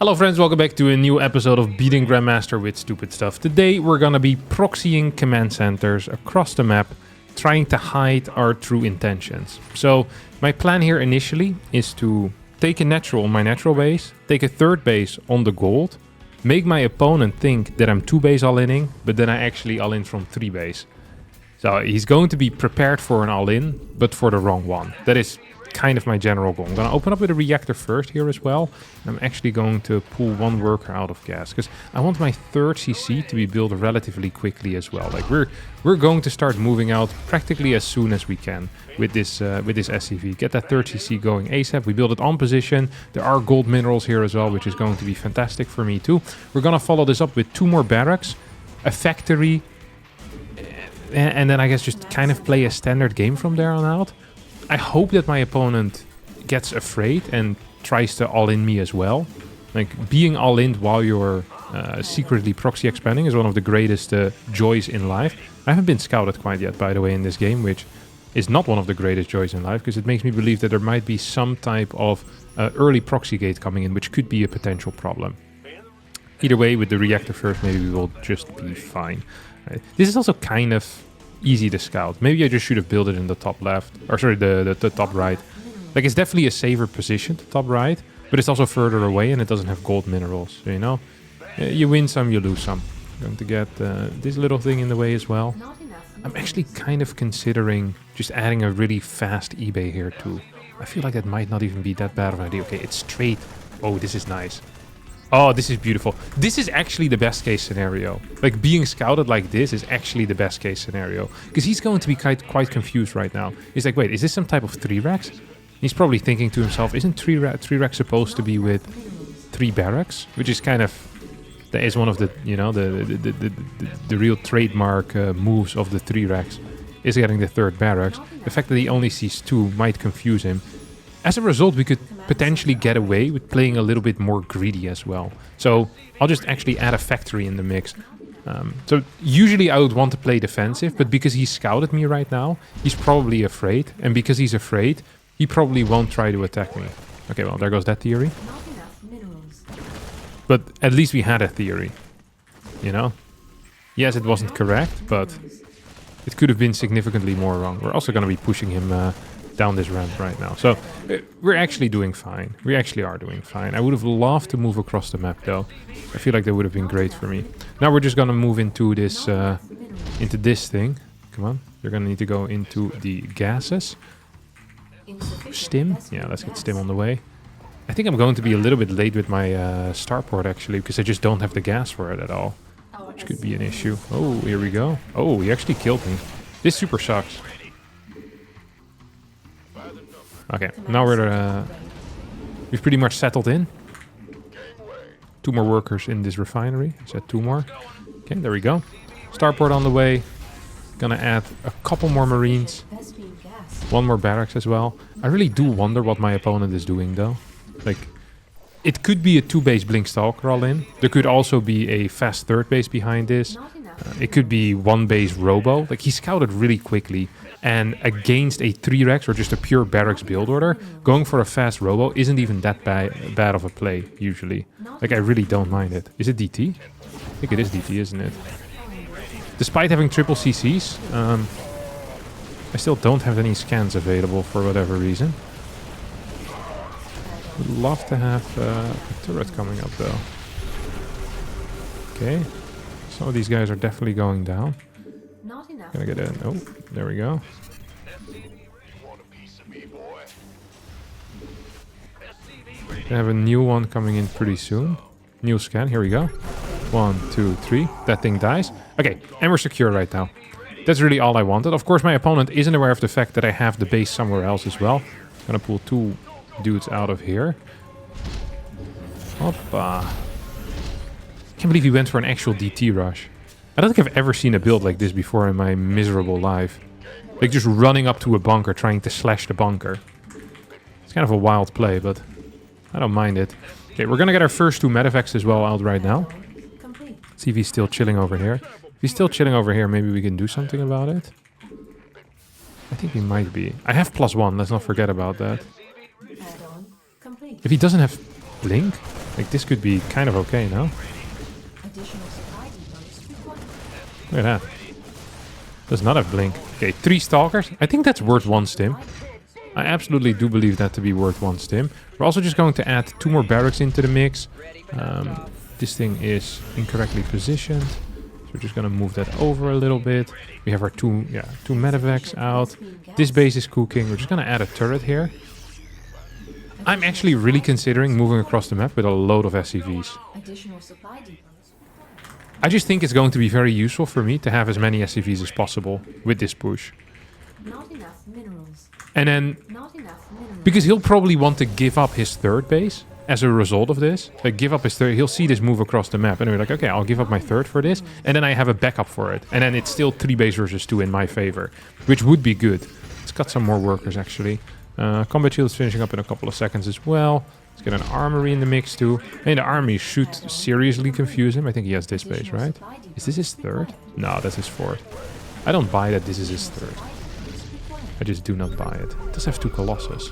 Hello friends, welcome back to a new episode of Beating Grandmaster with Stupid Stuff. Today we're gonna be proxying command centers across the map, trying to hide our true intentions. So my plan here initially is to take a natural on my natural base, take a third base on the gold, make my opponent think that I'm 2 base all-inning, but then I actually all-in from 3 base. So he's going to be prepared for an all-in, but for the wrong one. That is kind of my general goal. I'm going to open up with a reactor first here as well. I'm actually going to pull 1 worker out of gas because I want my third CC to be built relatively quickly as well. Like we're going to start moving out practically as soon as we can with this SCV. Get that third CC going ASAP. We build it on position. There are gold minerals here as well, which is going to be fantastic for me too. We're going to follow this up with 2 more barracks, a factory, and then I guess just kind of play a standard game from there on out. I hope that my opponent gets afraid and tries to all-in me as well. Like, being all-in while you're secretly proxy expanding is one of the greatest joys in life. I haven't been scouted quite yet, by the way, in this game, which is not one of the greatest joys in life, because it makes me believe that there might be some type of early proxy gate coming in, which could be a potential problem. Either way, with the reactor first, maybe we will just be fine. Right. This is also kind of easy to scout. Maybe I just should have built it in the top left, or sorry, the top right. Like, it's definitely a safer position, the top right, but it's also further away and it doesn't have gold minerals, so, you know. You win some, you lose some. I'm going to get this little thing in the way as well. I'm actually kind of considering just adding a really fast eBay here too. I feel like that might not even be that bad of an idea. Okay, it's straight. Oh, this is nice. Oh, this is beautiful. This is actually the best case scenario. Like, being scouted like this is actually the best case scenario. Because he's going to be quite confused right now. He's like, wait, is this some type of 3 racks? He's probably thinking to himself, isn't 3 racks supposed to be with 3 barracks? Which is kind of, that is one of the, you know, the real trademark moves of the 3 racks. Is getting the 3rd barracks. The fact that he only sees 2 might confuse him. As a result, we could potentially get away with playing a little bit more greedy as well. So I'll just actually add a factory in the mix. So usually I would want to play defensive, but because he's scouted me right now, he's probably afraid. And because he's afraid, he probably won't try to attack me. Okay, well, there goes that theory. But at least we had a theory, you know? Yes, it wasn't correct, but it could have been significantly more wrong. We're also going to be pushing him down this ramp right now. So we're actually doing fine. We actually are doing fine. I would have loved to move across the map though. I feel like that would have been great for me. Now we're just gonna move into this thing. Come on. You're gonna need to go into the gases. Stim? Yeah, let's get Stim on the way. I think I'm going to be a little bit late with my starport actually, because I just don't have the gas for it at all. Which could be an issue. Oh, here we go. Oh, he actually killed me. This super sucks. Okay, now we've pretty much settled in. 2 more workers in this refinery. I said 2 more. Okay, there we go. Starport on the way. Gonna add a couple more marines. 1 more barracks as well. I really do wonder what my opponent is doing though. Like, it could be a 2 base Blink Stalker all in. There could also be a fast 3rd base behind this. It could be 1 base Robo. Like, he scouted really quickly. And against a 3 racks or just a pure barracks build order, going for a fast Robo isn't even that bad of a play, usually. Like, I really don't mind it. Is it DT? I think it is DT, isn't it? Despite having triple CCs, I still don't have any scans available for whatever reason. Would love to have a turret coming up, though. Okay. Some of these guys are definitely going down. Gonna get in. Oh, there we go. I have a new one coming in pretty soon. New scan. Here we go. 1, 2, 3. That thing dies. Okay, and we're secure right now. That's really all I wanted. Of course, my opponent isn't aware of the fact that I have the base somewhere else as well. Gonna pull 2 dudes out of here. Hoppa. Can't believe he went for an actual DT rush. I don't think I've ever seen a build like this before in my miserable life. Like, just running up to a bunker, trying to slash the bunker. It's kind of a wild play, but I don't mind it. Okay, we're gonna get our first 2 medevacs as well out right now. See if he's still chilling over here. If he's still chilling over here, maybe we can do something about it. I think he might be. I have +1, let's not forget about that. If he doesn't have Blink, Like, this could be kind of okay now. Look at that. Does not have blink. Okay, 3 stalkers. I think that's worth 1 stim. I absolutely do believe that to be worth 1 stim. We're also just going to add 2 more barracks into the mix. This thing is incorrectly positioned. So we're just going to move that over a little bit. We have our two medevacs out. This base is cooking. We're just going to add a turret here. I'm actually really considering moving across the map with a load of SCVs. I just think it's going to be very useful for me to have as many SCVs as possible with this push. And then, because he'll probably want to give up his 3rd base as a result of this. Like, give up his 3rd, he'll see this move across the map and he'll be like, okay, I'll give up my 3rd for this. And then I have a backup for it. And then it's still 3 base versus 2 in my favor, which would be good. Let's cut some more workers, actually. Combat shield is finishing up in a couple of seconds as well. Let's get an armory in the mix too. And the army should seriously confuse him. I think he has this base, right? Is this his 3rd? No, that's his 4th. I don't buy that this is his 3rd. I just do not buy it. It does have 2 Colossus.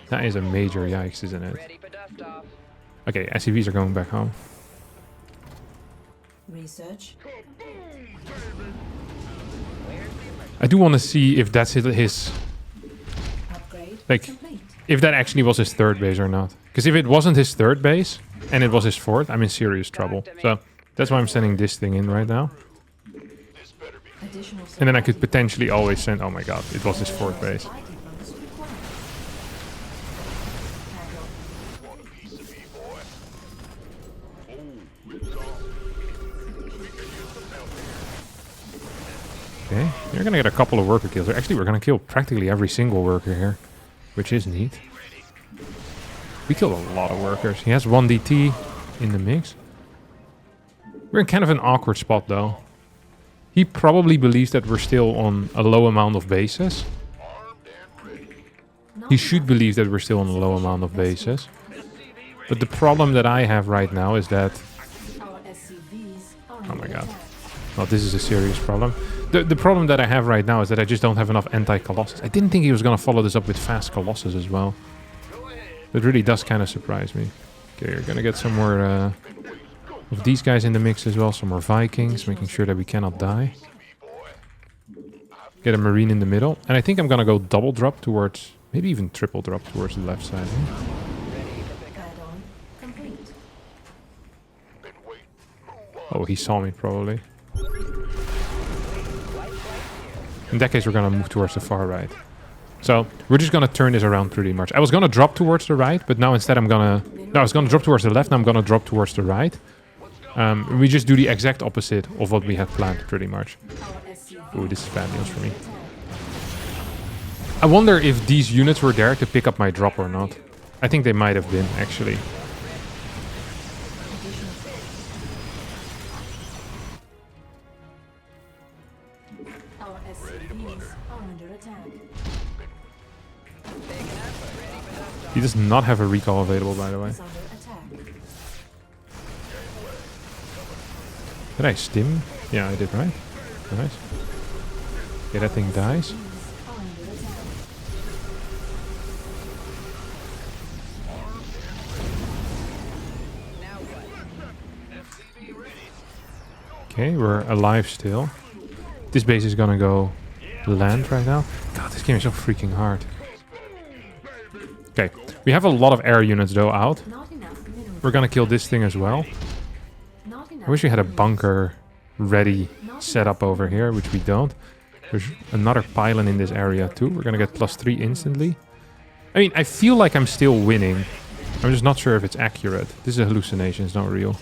That is a major yikes, isn't it? Okay, SCVs are going back home. Research. I do want to see if that's his like, if that actually was his 3rd base or not. Because if it wasn't his 3rd base, and it was his 4th, I'm in serious trouble. So, that's why I'm sending this thing in right now. And then I could potentially always send... Oh my god, it was his 4th base. Okay, you're gonna get a couple of worker kills. Actually, we're gonna kill practically every single worker here. Which is neat. We killed a lot of workers. He has 1 DT in the mix. We're in kind of an awkward spot though. He probably believes that we're still on a low amount of bases. He should believe that we're still on a low amount of bases. But the problem that I have right now is that... Oh my god. Well, this is a serious problem. The problem that I have right now is that I just don't have enough anti-Colossus. I didn't think he was going to follow this up with fast Colossus as well. That really does kind of surprise me. Okay, you're going to get some more of these guys in the mix as well. Some more Vikings, making sure that we cannot die. Get a Marine in the middle. And I think I'm going to go double drop towards... Maybe even triple drop towards the left side here. Oh, he saw me probably. In that case, we're going to move towards the far right. So, we're just going to turn this around pretty much. I was going to drop towards the right, but now instead I'm going to... No, I was going to drop towards the left, now I'm going to drop towards the right. We just do the exact opposite of what we had planned, pretty much. Ooh, this is bad news for me. I wonder if these units were there to pick up my drop or not. I think they might have been, actually. He does not have a recall available, by the way. Did I stim? Yeah, I did, right? Nice. Okay, that thing dies. Okay, we're alive still. This base is gonna go land right now. God, this game is so freaking hard. Okay, we have a lot of air units though out. We're gonna kill this thing as well. I wish we had a bunker ready set up over here, which we don't. There's another pylon in this area too. We're gonna get +3 instantly. I mean, I feel like I'm still winning. I'm just not sure if it's accurate. This is a hallucination, it's not real.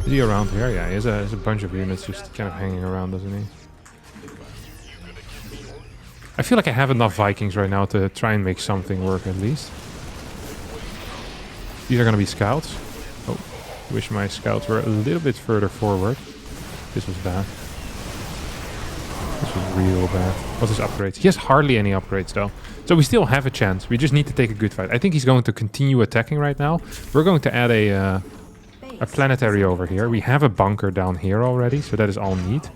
Is he around here? Yeah, he has a bunch of units just kind of hanging around, doesn't he? I feel like I have enough Vikings right now to try and make something work at least. These are gonna be scouts. Oh, wish my scouts were a little bit further forward. This was bad. This was real bad. What's his upgrades? He has hardly any upgrades though. So we still have a chance. We just need to take a good fight. I think he's going to continue attacking right now. We're going to add a planetary over here. We have a bunker down here already, so that is all neat.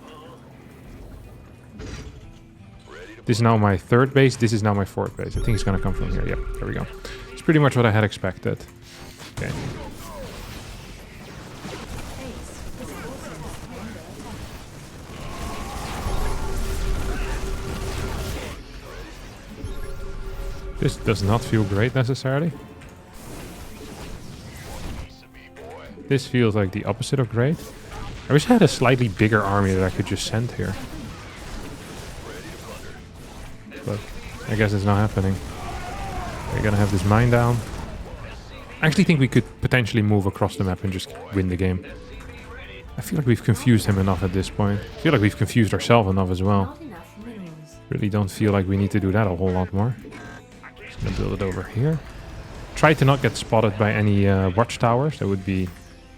This is now my 3rd base. This is now my 4th base. I think he's going to come from here. Yep, there we go. It's pretty much what I had expected. Okay. This does not feel great necessarily. This feels like the opposite of great. I wish I had a slightly bigger army that I could just send here. But I guess it's not happening. We're gonna have this mine down. I actually think we could potentially move across the map and just win the game. I feel like we've confused him enough at this point. I feel like we've confused ourselves enough as well. Really don't feel like we need to do that a whole lot more. Just gonna build it over here. Try to not get spotted by any watchtowers. That would be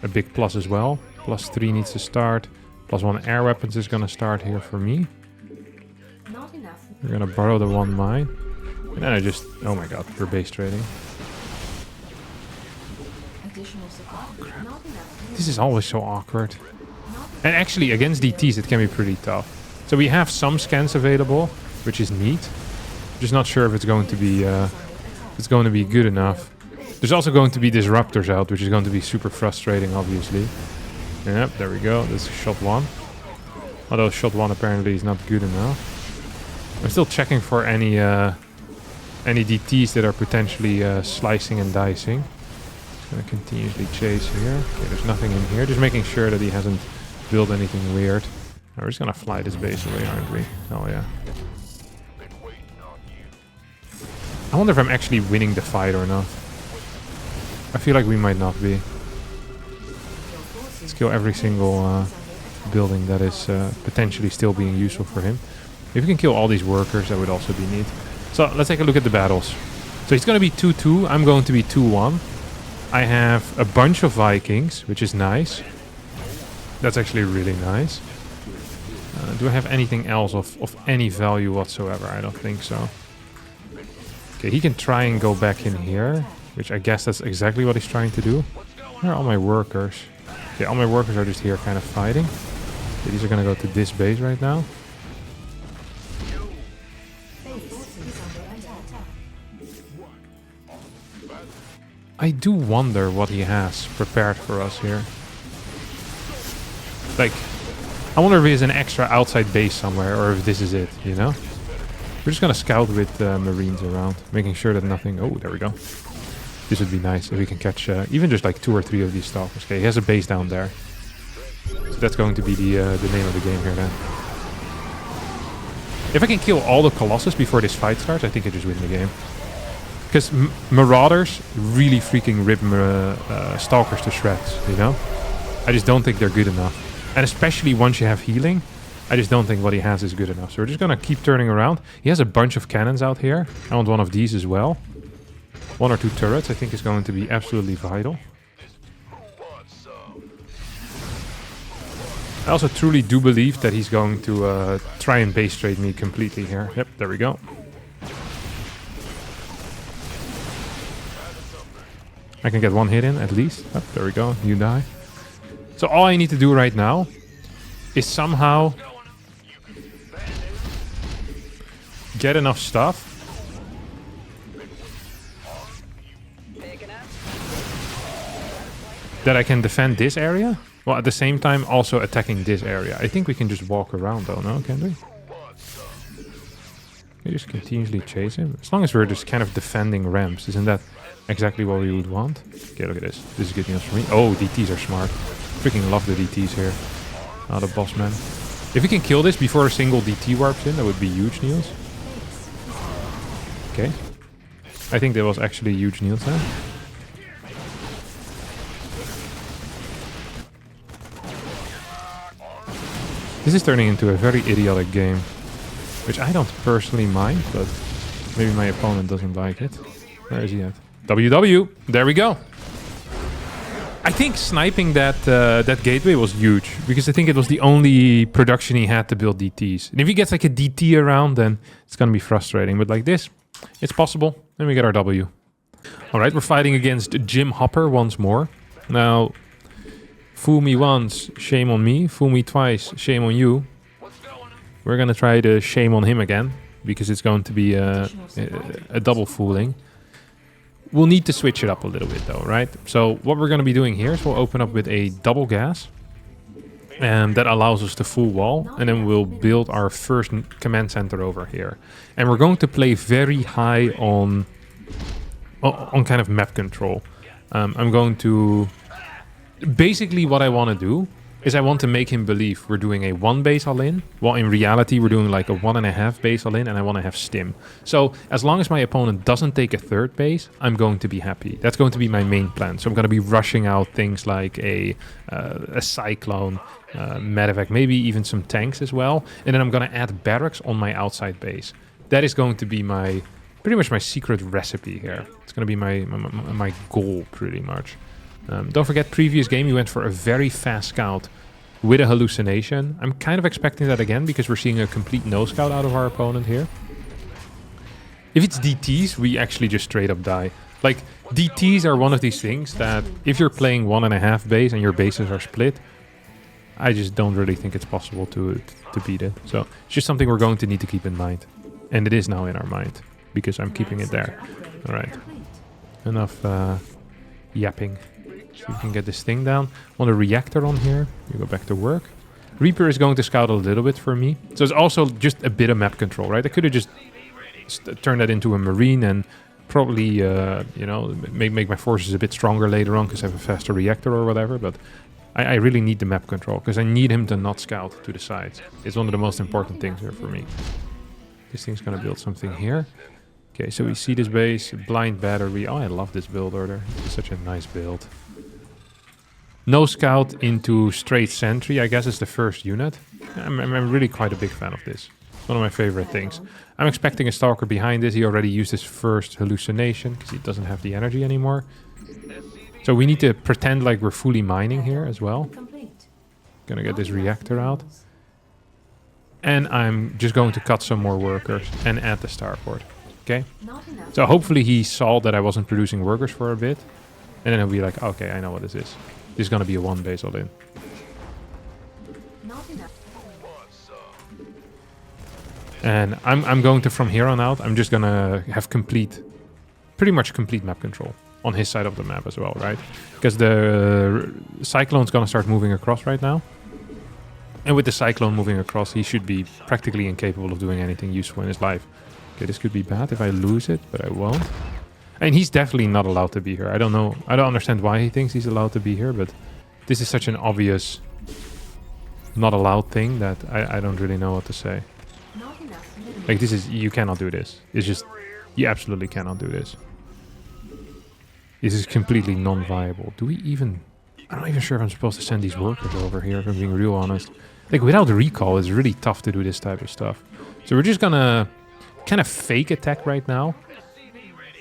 a big plus as well. +3 needs to start. +1 air weapons is gonna start here for me. We're gonna borrow the 1 mine. And then I just... Oh my god, we're base trading. Oh, crap. This is always so awkward. And actually, against DTs, it can be pretty tough. So we have some scans available, which is neat. Just not sure if it's going to be good enough. There's also going to be disruptors out, which is going to be super frustrating, obviously. Yep, there we go. This is shot 1. Although shot 1 apparently is not good enough. I'm still checking for any DTs that are potentially slicing and dicing. Just gonna continuously chase here. Okay, there's nothing in here. Just making sure that he hasn't built anything weird. We're just gonna fly this base away, aren't we? Oh yeah. I wonder if I'm actually winning the fight or not. I feel like we might not be. Let's kill every single building that is potentially still being useful for him. If we can kill all these workers, that would also be neat. So let's take a look at the battles. So he's going to be 2-2. I'm going to be 2-1. I have a bunch of Vikings, which is nice. That's actually really nice. Do I have anything else of any value whatsoever? I don't think so. Okay, he can try and go back in here, which I guess that's exactly what he's trying to do. Where are all my workers? Okay, all my workers are just here kind of fighting. Okay, these are going to go to this base right now. I do wonder what he has prepared for us here. Like, I wonder if he has an extra outside base somewhere, or if this is it, you know? We're just gonna scout with marines around, making sure that nothing... Oh, there we go. This would be nice if we can catch even just like 2 or 3 of these stalkers. Okay, he has a base down there. So that's going to be the name of the game here then. If I can kill all the Colossus before this fight starts, I think I just win the game. Because Marauders really freaking rip Stalkers to shreds, you know? I just don't think they're good enough. And especially once you have healing, I just don't think what he has is good enough. So we're just gonna keep turning around. He has a bunch of cannons out here. I want one of these as well. 1 or 2 turrets I think is going to be absolutely vital. I also truly do believe that he's going to try and base trade me completely here. Yep, there we go. I can get 1 hit in at least. Oh, there we go, you die. So all I need to do right now is somehow get enough stuff that I can defend this area, while at the same time also attacking this area. I think we can just walk around though, no? Can we? We just continuously chase him. As long as we're just kind of defending ramps, isn't that exactly what we would want? Okay, look at this. This is good news for me. Oh, DTs are smart. Freaking love the DTs here. Oh, the boss man. If we can kill this before a single DT warps in, that would be huge news. Okay. I think that was actually huge news then. This is turning into a very idiotic game, which I don't personally mind, but maybe my opponent doesn't like it. Where is he at? WW! There we go! I think sniping that gateway was huge, because I think it was the only production he had to build DTs. And if he gets like a DT around, then it's gonna be frustrating. But like this, it's possible, and we get our W. Alright, we're fighting against Jim Hopper once more. Now, fool me once, shame on me. Fool me twice, shame on you. We're gonna try to shame on him again, because it's going to be a double fooling. We'll need to switch it up a little bit though, right? So what we're going to be doing here is we'll open up with a double gas. And that allows us to full wall. And then we'll build our first command center over here. And we're going to play very high on kind of map control. I'm going to... Basically what I want to do is I want to make him believe we're doing a 1 base all-in, while in reality we're doing like a 1.5 base all-in, and I want to have stim. So as long as my opponent doesn't take a 3rd base, I'm going to be happy. That's going to be my main plan. So I'm going to be rushing out things like a cyclone, medevac, maybe even some tanks as well. And then I'm going to add barracks on my outside base. That is going to be pretty much my secret recipe here. It's going to be my goal pretty much. Don't forget, previous game we went for a very fast scout with a hallucination. I'm kind of expecting that again because we're seeing a complete no scout out of our opponent here. If it's DTs, we actually just straight up die. Like, DTs are one of these things that if you're playing 1.5 base and your bases are split, I just don't really think it's possible to beat it. So it's just something we're going to need to keep in mind. And it is now in our mind because I'm keeping it there. All right. Enough yapping. So we can get this thing down. Want a reactor on here. You go back to work. Reaper is going to scout a little bit for me. So it's also just a bit of map control, right? I could have just turned that into a marine and probably, you know, make my forces a bit stronger later on because I have a faster reactor or whatever. But I really need the map control because I need him to not scout to the sides. It's one of the most important things here for me. This thing's going to build something here. Okay, so we see this base, blind battery. Oh, I love this build order. It's such a nice build. No scout into straight sentry, I guess, is the first unit. I'm really quite a big fan of this. It's one of my favorite things. I'm expecting a stalker behind this. He already used his first hallucination because he doesn't have the energy anymore. So we need to pretend like we're fully mining here as well. Gonna get this reactor out. And I'm just going to cut some more workers and add the starport. Okay? So hopefully he saw that I wasn't producing workers for a bit. And then he'll be like, okay, I know what this is. This is going to be a 1 base all-in. And I'm going to, from here on out, I'm just going to have pretty much complete map control on his side of the map as well, right? Because the Cyclone's going to start moving across right now. And with the Cyclone moving across, he should be practically incapable of doing anything useful in his life. Okay, this could be bad if I lose it, but I won't. And he's definitely not allowed to be here. I don't know. I don't understand why he thinks he's allowed to be here, but this is such an obvious not allowed thing that I don't really know what to say. Like, this is... You cannot do this. It's just... You absolutely cannot do this. This is completely non-viable. Do we even... I'm not even sure if I'm supposed to send these workers over here, if I'm being real honest. Like, without recall, it's really tough to do this type of stuff. So we're just gonna kind of fake attack right now.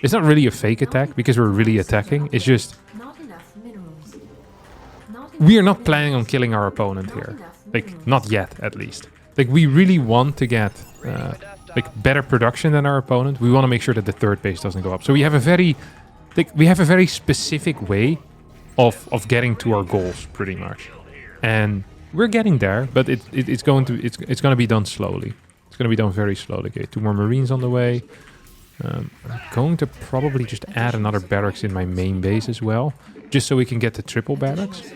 It's not really a fake attack, because we're really attacking. It's just... We are not planning on killing our opponent here. Like, not yet, at least. Like, we really want to get, like, better production than our opponent. We want to make sure that the third base doesn't go up. So we have a very... Like, we have a very specific way of getting to our goals, pretty much. And we're getting there, but it's going to be done slowly. It's going to be done very slowly. Okay, 2 more Marines on the way. I'm going to probably just add another barracks in my main base as well, just so we can get the triple barracks.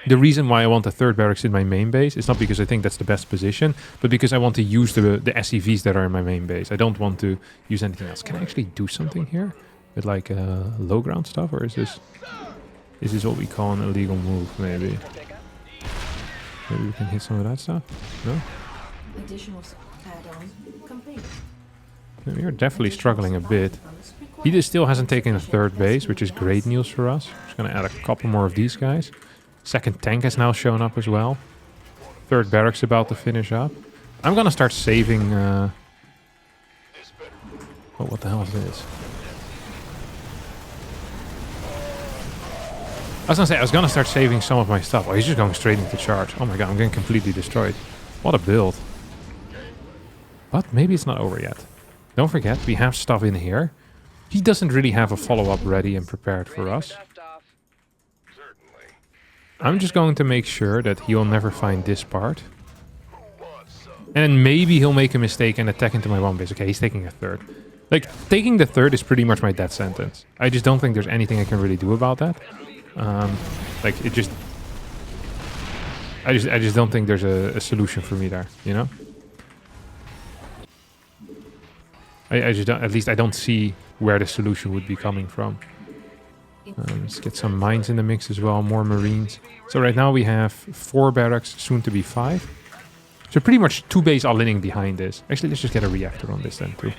The reason why I want a 3rd barracks in my main base is not because I think that's the best position, but because I want to use the SCVs that are in my main base. I don't want to use anything else. Can I actually do something here with like low ground stuff, or is this what we call an illegal move? Maybe we can hit some of that stuff. No. We are definitely struggling a bit. He just still hasn't taken a 3rd base, which is great news for us. Just gonna add a couple more of these guys. 2nd tank has now shown up as well. 3rd barracks about to finish up. I'm gonna start saving... Oh, what the hell is this? I was gonna start saving some of my stuff. Oh, he's just going straight into charge. Oh my god, I'm getting completely destroyed. What a build. But maybe it's not over yet. Don't forget, we have stuff in here. He doesn't really have a follow-up ready and prepared for us. I'm just going to make sure that he'll never find this part. And then maybe he'll make a mistake and attack into my 1 base. Okay, he's taking a 3rd. Like, taking the third is pretty much my death sentence. I just don't think there's anything I can really do about that. Like, it just... I just don't think there's a solution for me there, you know? I just don't... At least I don't see where the solution would be coming from. Let's get some mines in the mix as well, more marines. So right now we have 4 barracks, soon to be 5. So pretty much 2 base all-inning behind this. Actually, let's just get a reactor on this then too.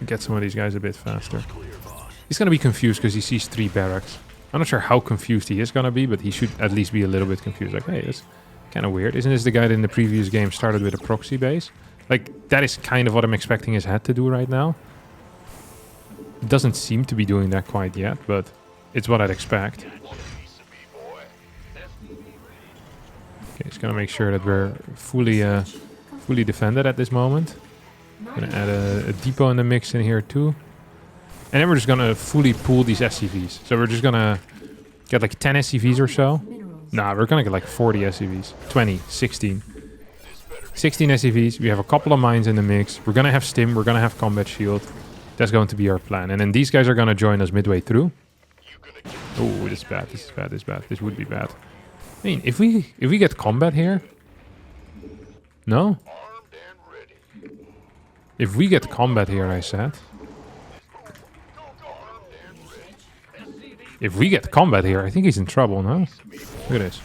Get some of these guys a bit faster. He's gonna be confused because he sees 3 barracks. I'm not sure how confused he is gonna be, but he should at least be a little bit confused. Like, hey, that's kind of weird. Isn't this the guy that in the previous game started with a proxy base? Like, that is kind of what I'm expecting his head to do right now. It doesn't seem to be doing that quite yet, but it's what I'd expect. Okay, just gonna make sure that we're fully defended at this moment. Gonna add a depot in the mix in here too. And then we're just gonna fully pool these SCVs. So we're just gonna get like 10 SCVs or so. Nah, we're gonna get like 40 SCVs. 20, 16. 16 SCVs. We have a couple of mines in the mix. We're gonna have stim. We're gonna have combat shield. That's going to be our plan. And then these guys are gonna join us midway through. Oh, this is bad. This is bad. This is bad. This would be bad. I mean, if we get combat here... No? If we get combat here, I said. If we get combat here, I think he's in trouble, no? Look at this.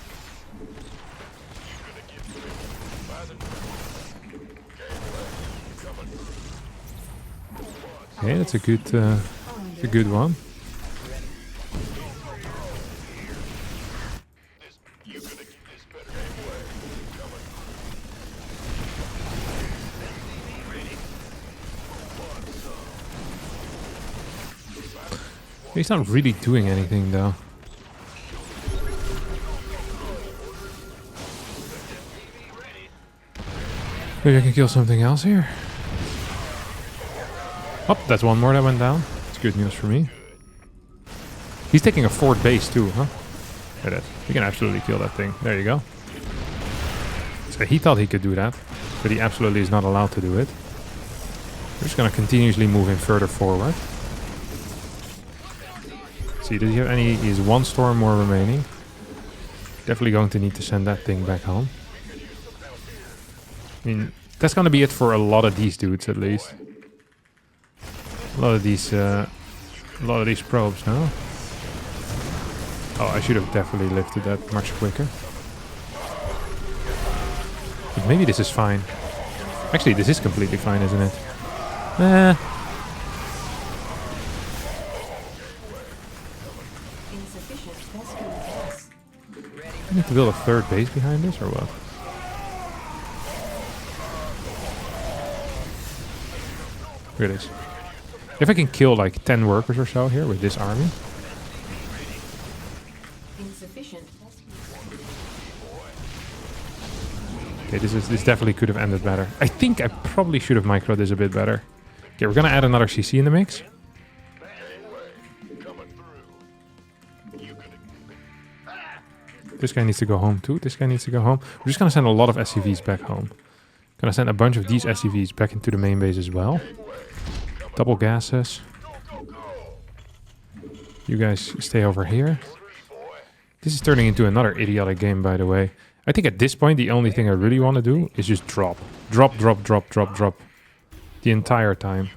Okay, that's a good one. He's not really doing anything though. Maybe I can kill something else here. Oh, that's one more that went down. It's good news for me. He's taking a 4th base too, huh? Look at that. We can absolutely kill that thing. There you go. So he thought he could do that, but he absolutely is not allowed to do it. We're just gonna continuously move him further forward. See, does he have any? He has 1 storm more remaining. Definitely going to need to send that thing back home. I mean, that's gonna be it for a lot of these dudes, at least. A lot of these probes, no? Oh, I should have definitely lifted that much quicker. But maybe this is fine. Actually, this is completely fine, isn't it? I need to build a 3rd base behind this, or what? Look at this. If I can kill like 10 workers or so here with this army. Okay, this definitely could have ended better. I think I probably should have microed this a bit better. Okay, we're gonna add another CC in the mix. This guy needs to go home too. This guy needs to go home. We're just gonna send a lot of SCVs back home. Gonna send a bunch of these SCVs back into the main base as well. Double gases. You guys stay over here. This is turning into another idiotic game, by the way. I think at this point, the only thing I really want to do is just drop. Drop, drop, drop, drop, drop. The entire time.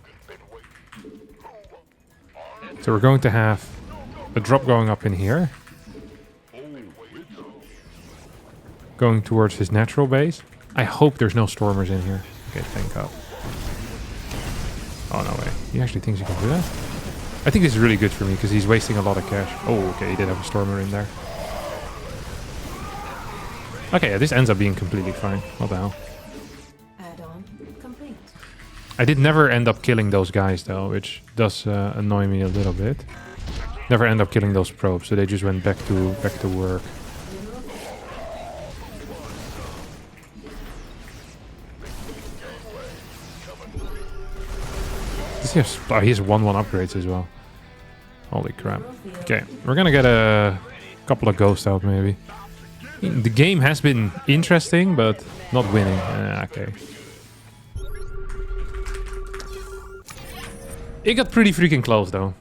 So we're going to have a drop going up in here. Going towards his natural base. I hope there's no stormers in here. Okay, thank God. Oh, no way. He actually thinks he can do that? I think this is really good for me because he's wasting a lot of cash. Oh, okay, he did have a stormer in there. Okay, yeah, this ends up being completely fine. What the hell? Add-on complete. I did never end up killing those guys though, which does annoy me a little bit. Never end up killing those probes, so they just went back to work. He has 1-1 upgrades as well. Holy crap. Okay, we're gonna get a couple of ghosts out maybe. The game has been interesting, but not winning. Okay. It got pretty freaking close, though.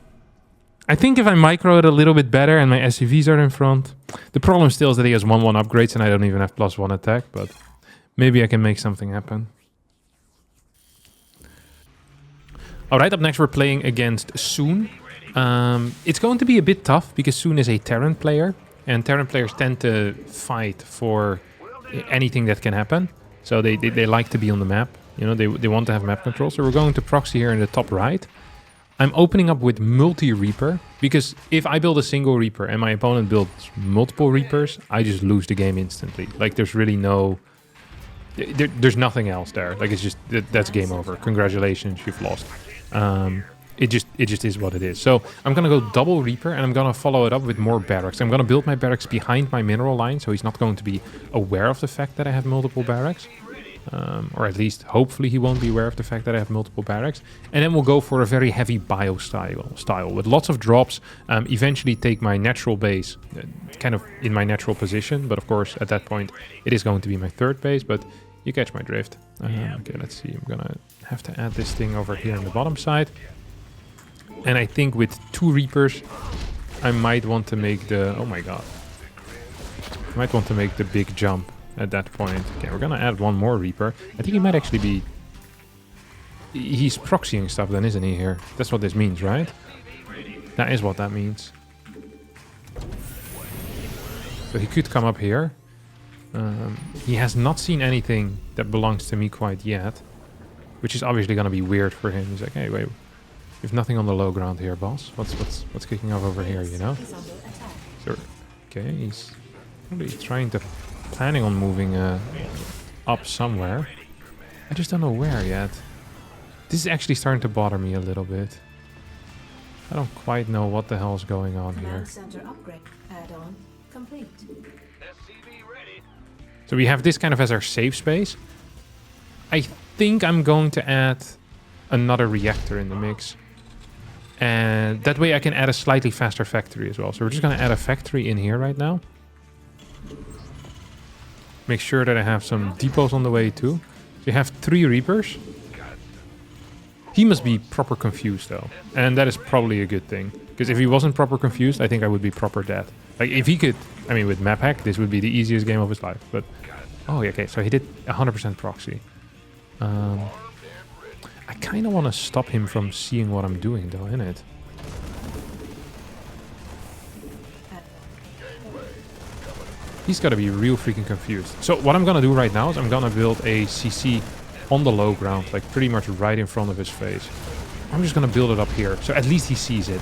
I think if I micro it a little bit better and my SCVs are in front... The problem still is that he has 1-1 upgrades and I don't even have +1 attack, but maybe I can make something happen. Alright, up next we're playing against Soon. It's going to be a bit tough because Soon is a Terran player, and Terran players tend to fight for anything that can happen. So they like to be on the map. You know, they want to have map control. So we're going to proxy here in the top right. I'm opening up with multi-Reaper, because if I build a single Reaper and my opponent builds multiple Reapers, I just lose the game instantly. Like, there's really no... there's nothing else there. Like, it's just... that's game over. Congratulations, you've lost. It just is what it is. So I'm going to go double Reaper, and I'm going to follow it up with more barracks. I'm going to build my barracks behind my mineral line, so he's not going to be aware of the fact that I have multiple barracks. Or at least, hopefully, he won't be aware of the fact that I have multiple barracks. And then we'll go for a very heavy bio style with lots of drops. Eventually take my natural base kind of in my natural position. But of course, at that point, it is going to be my third base. But you catch my drift. Okay, let's see. I'm going to have to add this thing over here on the bottom side. And I think with 2 Reapers, I might want to make the... Oh my god. I might want to make the big jump at that point. Okay, we're gonna add 1 more Reaper. I think he might actually be... He's proxying stuff then, isn't he, here? That's what this means, right? That is what that means. So he could come up here. He has not seen anything that belongs to me quite yet. Which is obviously gonna be weird for him. He's like, hey, wait. You have nothing on the low ground here, boss. What's kicking off over here, you know? So, okay, he's probably planning on moving up somewhere. I just don't know where yet. This is actually starting to bother me a little bit. I don't quite know what the hell is going on here. So we have this kind of as our safe space. I think I'm going to add another reactor in the mix. And that way I can add a slightly faster factory as well. So we're just going to add a factory in here right now. Make sure that I have some depots on the way too. So you have 3 Reapers. He must be proper confused though. And that is probably a good thing. Because if he wasn't proper confused, I think I would be proper dead. Like if he could, I mean with map hack, this would be the easiest game of his life. But, oh okay, so he did 100% proxy. I kind of want to stop him from seeing what I'm doing though, innit? He's got to be real freaking confused. So what I'm going to do right now is I'm going to build a CC on the low ground, like pretty much right in front of his face. I'm just going to build it up here, so at least he sees it.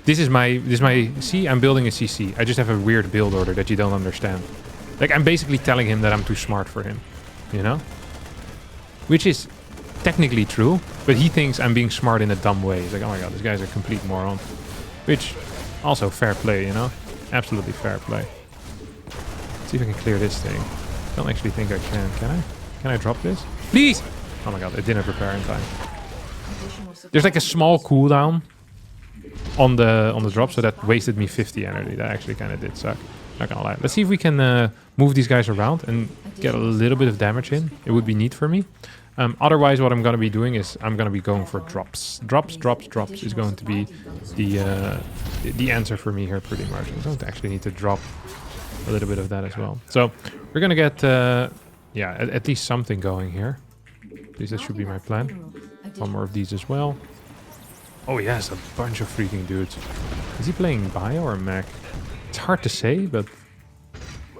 This is my, see, I'm building a CC. I just have a weird build order that you don't understand. Like I'm basically telling him that I'm too smart for him, you know? Which is technically true, but he thinks I'm being smart in a dumb way. He's like, oh my god, this guy's a complete moron. Which, also fair play, you know? Absolutely fair play. Let's see if I can clear this thing. I don't actually think I can. Can I? Can I drop this? Please! Oh my god, I didn't prepare in time. There's like a small cooldown on the drop, so that wasted me 50 energy. That actually kind of did suck. Not gonna lie. Let's see if we can move these guys around and get a little bit of damage in. It would be neat for me. Otherwise, what I'm going to be doing is I'm going to be going for drops. Drops is going to be the answer for me here pretty much. I'm going to actually need to drop a little bit of that as well. So we're going to get, yeah, at least something going here. At least that should be my plan. 1 more of these as well. Oh, yes, a bunch of freaking dudes. Is he playing bio or mech? It's hard to say, but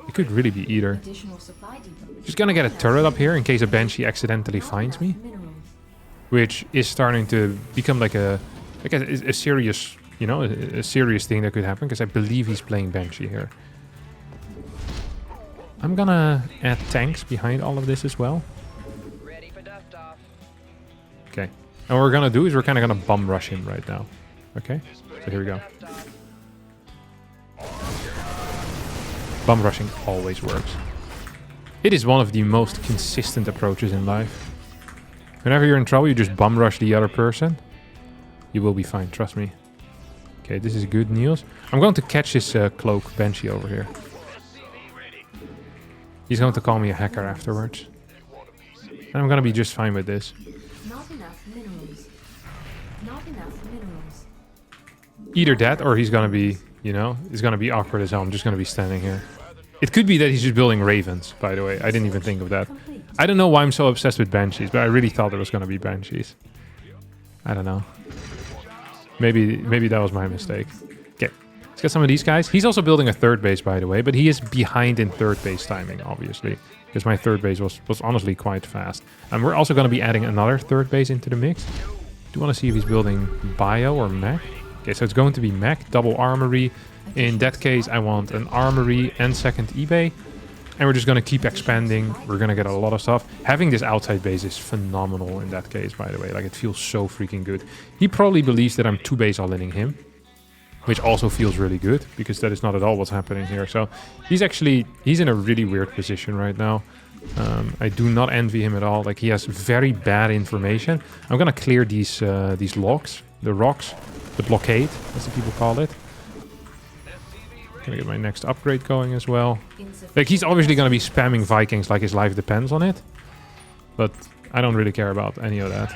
it could really be either. Just gonna get a turret up here in case a Banshee accidentally finds me. Which is starting to become like a serious, you know, a serious thing that could happen. Because I believe he's playing Banshee here. I'm gonna add tanks behind all of this as well. Okay. And what we're gonna do is we're kind of gonna bum rush him right now. Okay? So here we go. Bum rushing always works. It is one of the most consistent approaches in life. Whenever you're in trouble, you just bum rush the other person. You will be fine, trust me. Okay, this is good news. I'm going to catch this cloak Banshee over here. He's going to call me a hacker afterwards. And I'm going to be just fine with this. Either that or he's gonna be, you know, it's gonna be awkward as hell. I'm just gonna be standing here. It could be that he's just building ravens, by the way. I didn't even think of that. I don't know why I'm so obsessed with banshees, but I really thought there was gonna be banshees. I don't know. Maybe that was my mistake. Okay, let's get some of these guys. He's also building a third base, by the way, but he is behind in third base timing, obviously, because my third base was honestly quite fast. And we're also gonna be adding another third base into the mix. Do you want to see if he's building bio or mech? Okay, so it's going to be mech, double armory. In that case, I want an armory and second eBay. And we're just going to keep expanding. We're going to get a lot of stuff. Having this outside base is phenomenal in that case, by the way. Like, it feels so freaking good. He probably believes that I'm 2-base all-inning him, which also feels really good, because that is not at all what's happening here. So he's in a really weird position right now. I do not envy him at all. Like, he has very bad information. I'm gonna clear these logs, the rocks, the blockade, as the people call it. Gonna get my next upgrade going as well. Like, he's obviously gonna be spamming Vikings like his life depends on it, but I don't really care about any of that.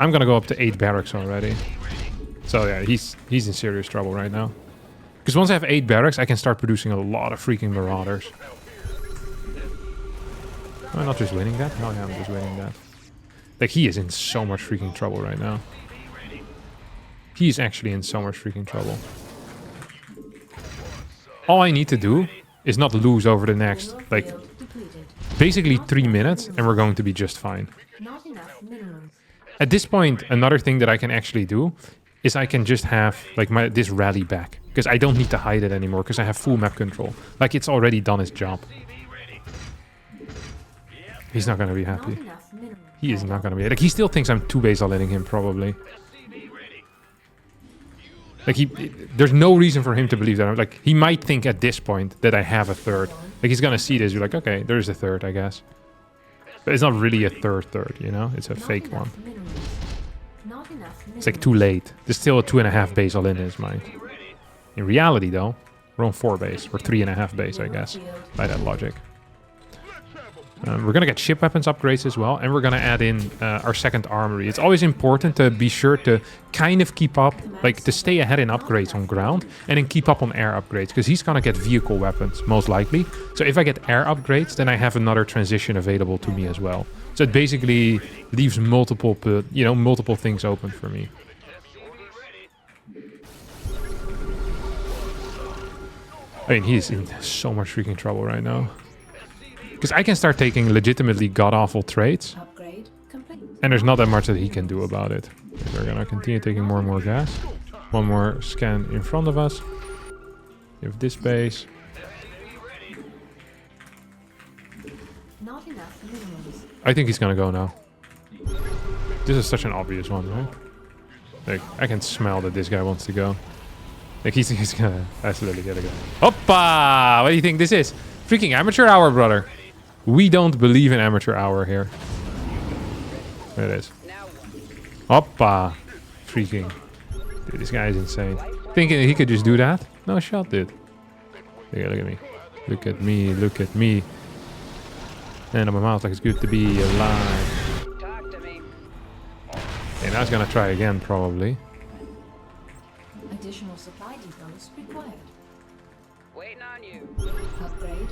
I'm gonna go up to 8 barracks already. So yeah, he's in serious trouble right now. Because once I have 8 barracks, I can start producing a lot of freaking marauders. Am I not just winning that? No, yeah, I'm just winning that. Like, he is in so much freaking trouble right now. He is actually in so much freaking trouble. All I need to do is not lose over the next, like, basically 3 minutes, and we're going to be just fine. At this point, another thing that I can actually do is I can just have, like, this rally back. Because I don't need to hide it anymore, because I have full map control. Like, it's already done its job. He's not going to be happy. He is not going to be... Like, he still thinks I'm 2-base all-inning him, probably. Like, there's no reason for him to believe that. Like, he might think at this point that I have a third. Like, he's going to see this. You're like, okay, there's a third, I guess. But it's not really a third, you know? It's a fake one. It's like too late. There's still a 2.5 base all-in his mind. In reality, though, we're on 4 base. Or 3.5 base, I guess, by that logic. We're going to get ship weapons upgrades as well, and we're going to add in our second armory. It's always important to be sure to kind of keep up, like to stay ahead in upgrades on ground, and then keep up on air upgrades, because he's going to get vehicle weapons, most likely. So if I get air upgrades, then I have another transition available to me as well. So it basically leaves multiple things open for me. I mean, he's in so much freaking trouble right now. Because I can start taking legitimately god-awful trades. And there's not that much that he can do about it. We're going to continue taking more and more gas. One more scan in front of us. You have this base. I think he's going to go now. This is such an obvious one, right? Like, I can smell that this guy wants to go. Like, he's going to absolutely get to go. Hoppa! What do you think this is? Freaking amateur hour, brother. We don't believe in amateur hour here. There it is. Hoppa. Freaking. Dude, this guy is insane. Thinking he could just do that? No shot, dude. Look at me. Look at me. Look at me. And on my mouth like it's good to be alive. Okay, now he's gonna try again, probably. Additional supply depots required. Waiting on you. Upgrade.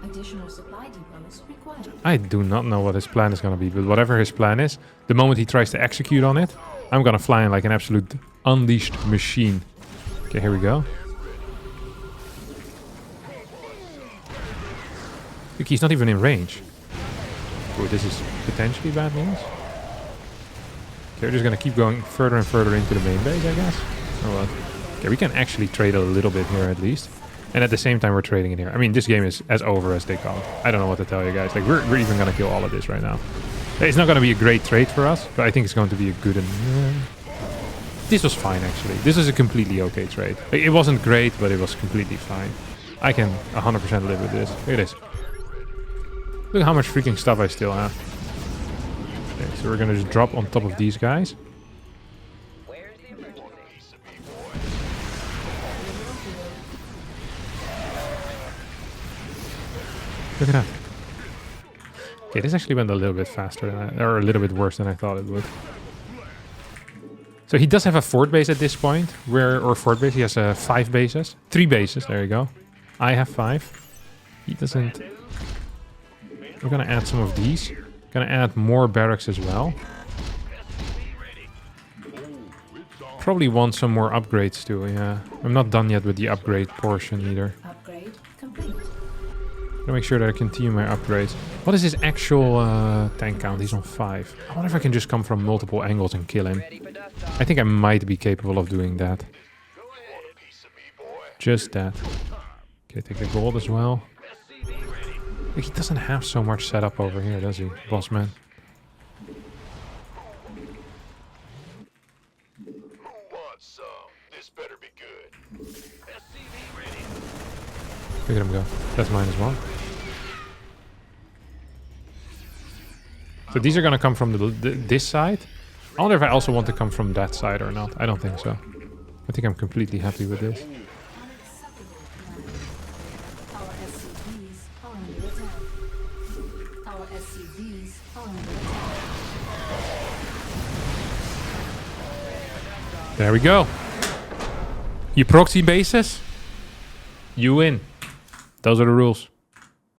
Additional supply depots required. I do not know what his plan is gonna be, but whatever his plan is, the moment he tries to execute on it, I'm gonna fly in like an absolute unleashed machine. Okay, here we go. Look, he's not even in range. Oh, this is potentially bad news. Okay, we're just gonna keep going further and further into the main base, I guess. Oh well. Okay, we can actually trade a little bit here at least. And at the same time, we're trading in here. I mean, this game is as over as they come. I don't know what to tell you guys. Like, we're even gonna kill all of this right now. It's not gonna be a great trade for us, but I think it's going to be a good... This was fine, actually. This is a completely okay trade. Like, it wasn't great, but it was completely fine. I can 100% live with this. Look at this. Look how much freaking stuff I still have. Okay, so we're gonna just drop on top of these guys. Look at that. Okay, this actually went a little bit faster than or a little bit worse than I thought it would. So he does have a fort base at this point. Or fort base, he has 5 bases. 3 bases, there you go. I have 5. He doesn't... We're gonna add some of these. Gonna add more barracks as well. Probably want some more upgrades too, yeah. I'm not done yet with the upgrade portion either. Upgrade complete. Gonna make sure that I continue my upgrades. What is his actual tank count? He's on 5. I wonder if I can just come from multiple angles and kill him. I think I might be capable of doing that. Just that. Okay, take the gold as well. He doesn't have so much set up over here, does he, boss man? Look at him go. That's mine as well. So these are gonna come from this side. I wonder if I also want to come from that side or not. I don't think so. I think I'm completely happy with this. Our SCVs are under attack. Our SCVs are under attack. There we go. You proxy bases, you win. Those are the rules.